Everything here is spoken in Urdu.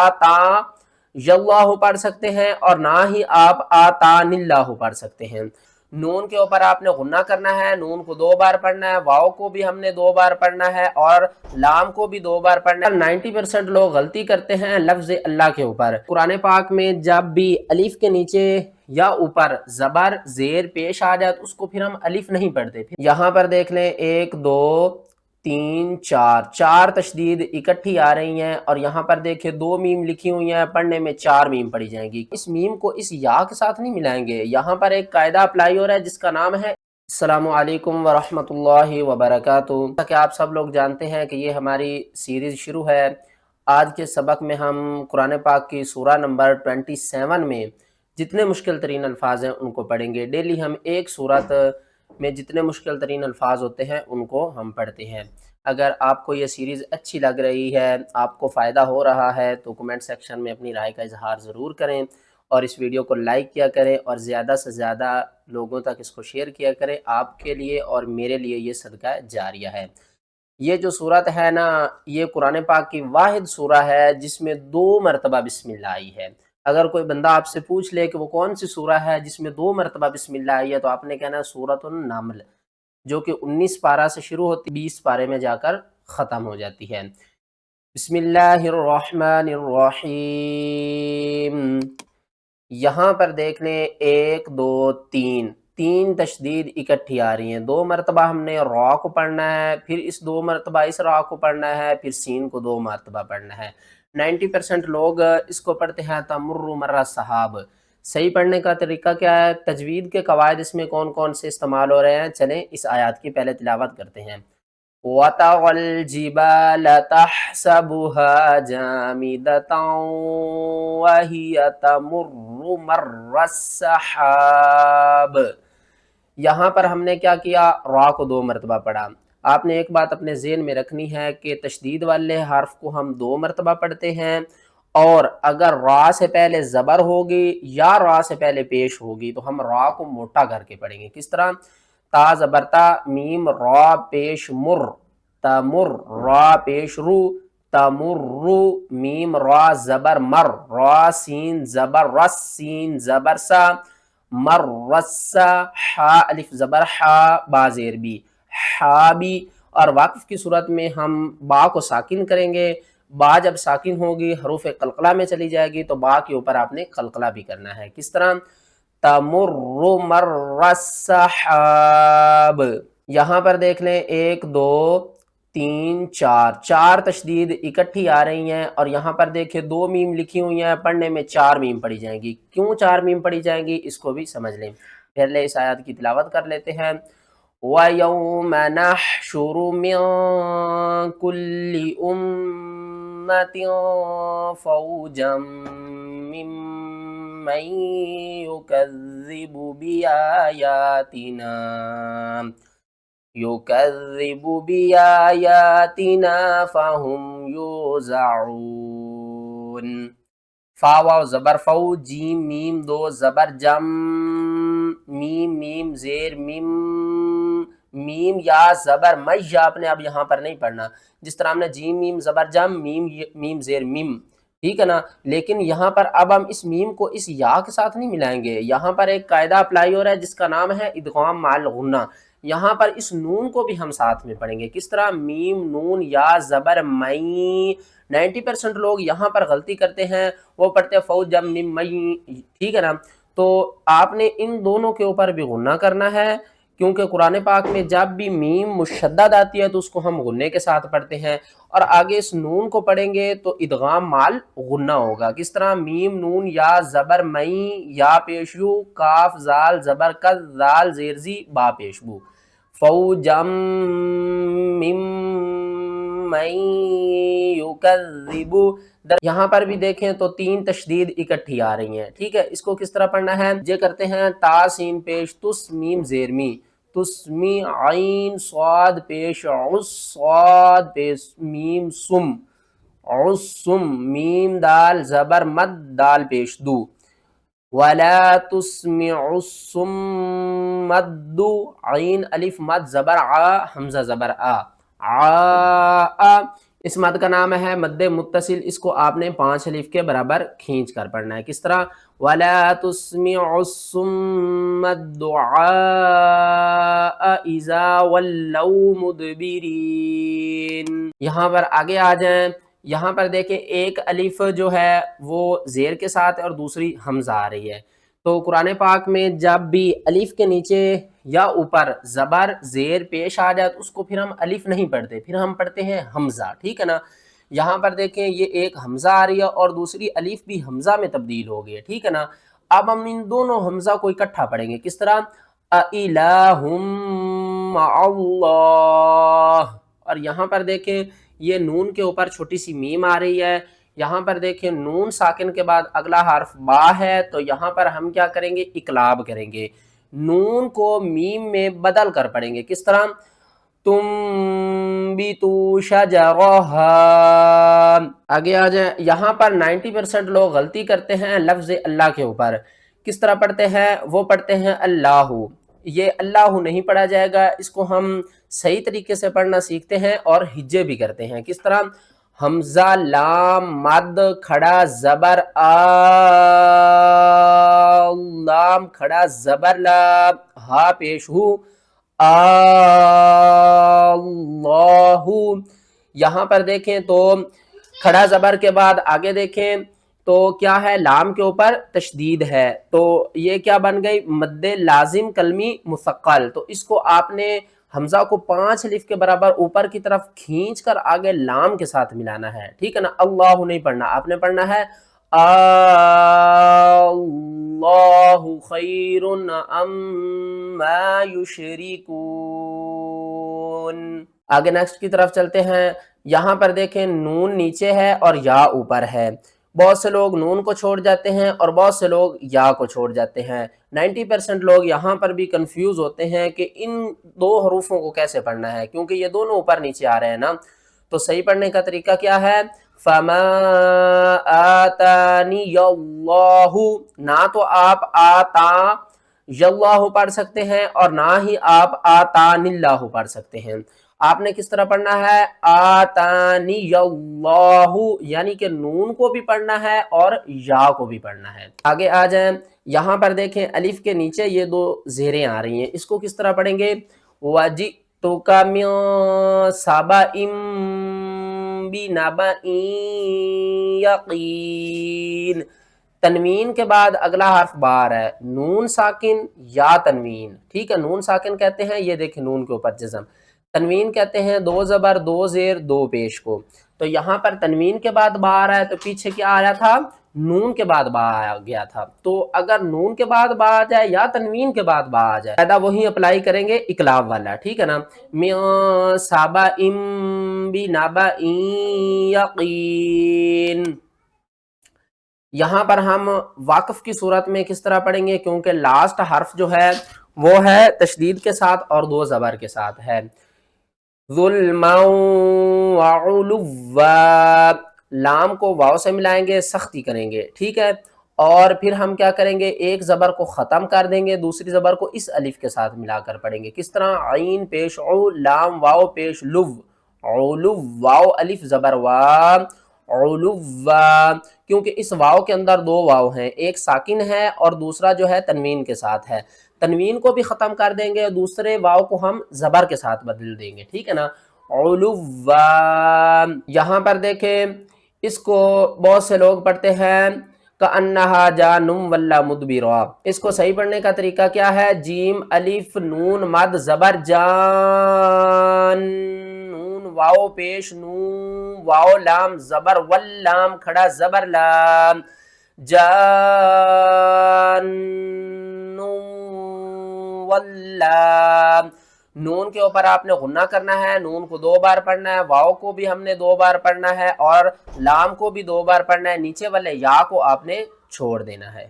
آتا یاللہ پڑھ سکتے ہیں اور نہ ہی آپ آتان اللہ پڑھ سکتے ہیں۔ نون کے اوپر آپ نے غنہ کرنا ہے، نون کو 2 بار پڑھنا ہے، واؤ کو بھی ہم نے 2 بار پڑھنا ہے اور لام کو بھی 2 بار پڑھنا ہے۔ 90% لوگ غلطی کرتے ہیں لفظ اللہ کے اوپر۔ قرآن پاک میں جب بھی الف کے نیچے یا اوپر زبر زیر پیش آ جائے تو اس کو پھر ہم الف نہیں پڑھتے۔ یہاں پر دیکھ لیں 1 2 3 4 تشدید اکٹھی آ رہی ہیں، اور یہاں پر دیکھیں 2 میم لکھی ہوئی ہیں، پڑھنے میں 4 میم پڑھی جائیں گی۔ اس میم کو اس یا کے ساتھ نہیں ملائیں گے، یہاں پر ایک قاعدہ اپلائی ہو رہا ہے جس کا نام ہے السلام علیکم ورحمۃ اللہ وبرکاتہ۔ جیسا کہ آپ سب لوگ جانتے ہیں کہ یہ ہماری سیریز شروع ہے۔ آج کے سبق میں ہم قرآن پاک کی سورہ نمبر 27 میں جتنے مشکل ترین الفاظ ہیں ان کو پڑھیں گے۔ ڈیلی ہم ایک سورت میں جتنے مشکل ترین الفاظ ہوتے ہیں ان کو ہم پڑھتے ہیں۔ اگر آپ کو یہ سیریز اچھی لگ رہی ہے، آپ کو فائدہ ہو رہا ہے تو کمنٹ سیکشن میں اپنی رائے کا اظہار ضرور کریں، اور اس ویڈیو کو لائک کیا کریں اور زیادہ سے زیادہ لوگوں تک اس کو شیئر کیا کریں۔ آپ کے لیے اور میرے لیے یہ صدقہ جاریہ ہے۔ یہ جو سورت ہے نا، یہ قرآن پاک کی واحد سورہ ہے جس میں 2 مرتبہ بسم اللہ آئی ہے۔ اگر کوئی بندہ آپ سے پوچھ لے کہ وہ کون سی سورہ ہے جس میں 2 مرتبہ بسم اللہ آئی ہے، تو آپ نے کہنا ہے سورۃ النمل، جو کہ 19 پارہ سے شروع ہوتی 20 پارے میں جا کر ختم ہو جاتی ہے۔ بسم اللہ الرحمن الرحیم۔ یہاں پر دیکھ لیں 1 2 3 تشدید اکٹھی آ رہی ہیں۔ 2 مرتبہ ہم نے را کو پڑھنا ہے، پھر اس 2 مرتبہ اس را کو پڑھنا ہے، پھر سین کو 2 مرتبہ پڑھنا ہے۔ 90% لوگ اس کو پڑھتے ہیں تمر مر صحاب۔ صحیح پڑھنے کا طریقہ کیا ہے؟ تجوید کے قواعد اس میں کون کون سے استعمال ہو رہے ہیں، چلیں اس آیات کی پہلے تلاوت کرتے ہیں۔ وَتَرَى الْجِبَالَ تَحْسَبُهَا جَامِدَةً وَهِيَ تَمُرُّ مَرَّ السَّحَابِ۔ یہاں پر ہم نے کیا کیا؟ را کو 2 مرتبہ پڑھا۔ آپ نے ایک بات اپنے ذہن میں رکھنی ہے کہ تشدید والے حرف کو ہم 2 مرتبہ پڑھتے ہیں، اور اگر را سے پہلے زبر ہوگی یا را سے پہلے پیش ہوگی تو ہم را کو موٹا کر کے پڑھیں گے۔ کس طرح؟ تا زبرتا، میم را پیش مر، تمر، را پیش رو، تمر، میم را زبر مر، را سین زبر رس، سین زبر سا، مر رسا، حا الف زبر حا، با زیر بی، حابی۔ اور واقف کی صورت میں ہم با کو ساکن کریں گے۔ با جب ساکن ہوگی حروف قلقلہ میں چلی جائے گی تو با کے اوپر آپ نے قلقلہ بھی کرنا ہے۔ کس طرح؟ تمر مر السحاب۔ یہاں پر دیکھ لیں 1 2 3 4 تشدید اکٹھی آ رہی ہیں، اور یہاں پر دیکھیں 2 میم لکھی ہوئی ہیں، پڑھنے میں 4 میم پڑھی جائیں گی۔ کیوں 4 میم پڑھی جائیں گی اس کو بھی سمجھ لیں۔ پہلے اس آیات کی تلاوت کر لیتے ہیں۔ وَيَوْمَ نَحْشُرُ مِن كُلِّ أُمَّةٍ فَوْجًا مِّمَّن يُكَذِّبُ بِآيَاتِنَا فَهُمْ يُوزَعُونَ۔ فا واو زبر فو، جیم میم 2 زبر جم، میم میم زیر میم، میم یا زبر میہ آپ نے اب یہاں پر نہیں پڑھنا، جس طرح ہم نے جیم میم زبر جم، میم میم زیر میم، ٹھیک ہے نا۔ لیکن یہاں پر اب ہم اس میم کو اس یا کے ساتھ نہیں ملائیں گے، یہاں پر ایک قاعدہ اپلائی ہو رہا ہے جس کا نام ہے ادغام مع الغنہ۔ یہاں پر اس نون کو بھی ہم ساتھ میں پڑھیں گے۔ کس طرح؟ میم نون یا زبر مئی۔ 90% لوگ یہاں پر غلطی کرتے ہیں، وہ پڑھتے ہیں فوجم مم مئی، ٹھیک ہے نا۔ تو آپ نے ان دونوں کے اوپر بھی غنہ کرنا ہے، کیونکہ قرآن پاک میں جب بھی میم مشدد آتی ہے تو اس کو ہم غنے کے ساتھ پڑھتے ہیں، اور آگے اس نون کو پڑھیں گے تو ادغام مال غنہ ہوگا۔ کس طرح؟ میم نون یا زبر مئی، یا پیشو، کاف زال زبر کز، زال زیر زی، با پیشبو، فوجم ممن یکذب۔ یہاں پر بھی دیکھیں تو 3 تشدید اکٹھی آ رہی ہیں، ٹھیک ہے۔ اس کو کس طرح پڑھنا ہے؟ یہ کرتے ہیں تا سین پیش تس، میم زیر می، تسمی، عین صاد پیش عس، صاد پیش میم سم، عسم، میم دال زبر مد، دال پیش دو، ولا تسمع الصم الدُّعَ، عین الف مد زبر آ، حمزہ زبر آ، آ۔ اس مد کا نام ہے مد متصل، اس کو آپ نے 5 الف کے برابر کھینچ کر پڑھنا ہے. کس طرح؟ وَلَا تُسْمِعُ الصُّمَّ الدُّعَاءَ إِذَا وَلَّوْا مُدْبِرِينَ. یہاں پر آگے آ جائیں، یہاں پر دیکھیں ایک الف جو ہے وہ زیر کے ساتھ اور دوسری حمزہ آ رہی ہے. تو قرآن پاک میں جب بھی الف کے نیچے یا اوپر زبر زیر پیش آ جائے تو اس کو پھر ہم الف نہیں پڑھتے، پھر ہم پڑھتے ہیں حمزہ. ٹھیک ہے نا؟ یہاں پر دیکھیں یہ ایک حمزہ آ رہی ہے اور دوسری الف بھی حمزہ میں تبدیل ہو گئی ہے. ٹھیک ہے نا؟ اب ہم ان دونوں حمزہ کو اکٹھا پڑھیں گے. کس طرح؟ أَإِلَٰهٌ مَّعَ اللَّهِ. اور یہاں پر دیکھیں یہ نون کے اوپر چھوٹی سی میم آ رہی ہے. یہاں پر دیکھیں نون ساکن کے بعد اگلا حرف با ہے، تو یہاں پر ہم کیا کریں گے؟ اقلاب کریں گے، نون کو میم میں بدل کر پڑھیں گے. کس طرح؟ تنبت شجرہا. آگے آ جائیں، یہاں پر 90% لوگ غلطی کرتے ہیں لفظ اللہ کے اوپر. کس طرح پڑھتے ہیں؟ وہ پڑھتے ہیں اللہ. یہ اللہ نہیں پڑھا جائے گا، اس کو ہم صحیح طریقے سے پڑھنا سیکھتے ہیں اور ہجے بھی کرتے ہیں. کس طرح؟ حمزہ لام مد کھڑا زبر آ، لام کھڑا زبر لا، ہا پیش ہو، اللہ. یہاں پر دیکھیں تو کھڑا زبر کے بعد آگے دیکھیں تو کیا ہے؟ لام کے اوپر تشدید ہے، تو یہ کیا بن گئی؟ مد لازم کلمی مثقل. تو اس کو آپ نے حمزہ کو 5 الف کے برابر اوپر کی طرف کھینچ کر آگے لام کے ساتھ ملانا ہے. ٹھیک ہے نا؟ اللہ نہیں پڑھنا، آپ نے پڑھنا ہے اللہ خیر اما یشرکون. آگے نیکسٹ کی طرف چلتے ہیں. یہاں پر دیکھیں نون نیچے ہے اور یا اوپر ہے. بہت سے لوگ نون کو چھوڑ جاتے ہیں اور بہت سے لوگ یا کو چھوڑ جاتے ہیں. 90% لوگ یہاں پر بھی کنفیوز ہوتے ہیں کہ ان دو حروفوں کو کیسے پڑھنا ہے، کیونکہ یہ دونوں اوپر نیچے آ رہے ہیں نا. تو صحیح پڑھنے کا طریقہ کیا ہے؟ فَمَا آتَانِيَ اللَّهُ. نہ تو آپ آتا یاللہ پڑھ سکتے ہیں اور نہ ہی آپ آتان اللہ پڑھ سکتے ہیں. آپ نے کس طرح پڑھنا ہے؟ آتانی اللہ، یعنی کہ نون کو بھی پڑھنا ہے اور یا کو بھی پڑھنا ہے. آگے آ جائیں، یہاں پر دیکھیں الف کے نیچے یہ دو زیریں آ رہی ہیں، اس کو کس طرح پڑھیں گے؟ وَجِئْتُكَ مِن سَبَإٍ بِنَبَإٍ یقین. تنوین کے بعد اگلا حرف بار ہے، نون ساکن یا تنوین. ٹھیک ہے؟ نون ساکن کہتے ہیں، یہ دیکھیں نون کے اوپر جزم. تنوین کہتے ہیں 2 زبر 2 زیر 2 پیش کو. تو یہاں پر تنوین کے بعد با آ رہا ہے تو پیچھے کیا آ رہا تھا؟ نون کے بعد با آ گیا تھا. تو اگر نون کے بعد با آ جائے یا تنوین کے بعد با آ جائے، قاعدہ وہی اپلائی کریں گے اقلاب والا. ٹھیک ہے نا؟ من سَبَإٍ بِنَبَإٍ یقین. یہاں پر ہم واقف کی صورت میں کس طرح پڑھیں گے؟ کیونکہ لاسٹ حرف جو ہے وہ ہے تشدید کے ساتھ اور 2 زبر کے ساتھ ہے. ظلما وعلوا. لام کو واو سے ملائیں گے، سختی کریں گے. ٹھیک ہے؟ اور پھر ہم کیا کریں گے؟ ایک زبر کو ختم کر دیں گے، دوسری زبر کو اس الف کے ساتھ ملا کر پڑھیں گے. کس طرح؟ عین پیش عو، لام واو پیش لو، علو واو الف زبر وا، علوا. کیونکہ اس واو کے اندر 2 واو ہیں، ایک ساکن ہے اور دوسرا جو ہے تنوین کے ساتھ ہے. تنوین کو بھی ختم کر دیں گے، دوسرے واو کو ہم زبر کے ساتھ بدل دیں گے. ٹھیک ہے نا؟ علوا. یہاں پر دیکھیں اس کو بہت سے لوگ پڑھتے ہیں کأنہا جانم ولا مدبرا. اس کو صحیح پڑھنے کا طریقہ کیا ہے؟ جیم الف نون مد زبر جان، نون واو پیش نون، واو لام زبر واللام کھڑا زبر لام، جان واللام. نون کے اوپر آپ نے غنہ کرنا ہے، نون کو 2 بار پڑھنا ہے، واو کو بھی ہم نے 2 بار پڑھنا ہے اور لام کو بھی 2 بار پڑھنا ہے. نیچے والے یا کو آپ نے چھوڑ دینا ہے.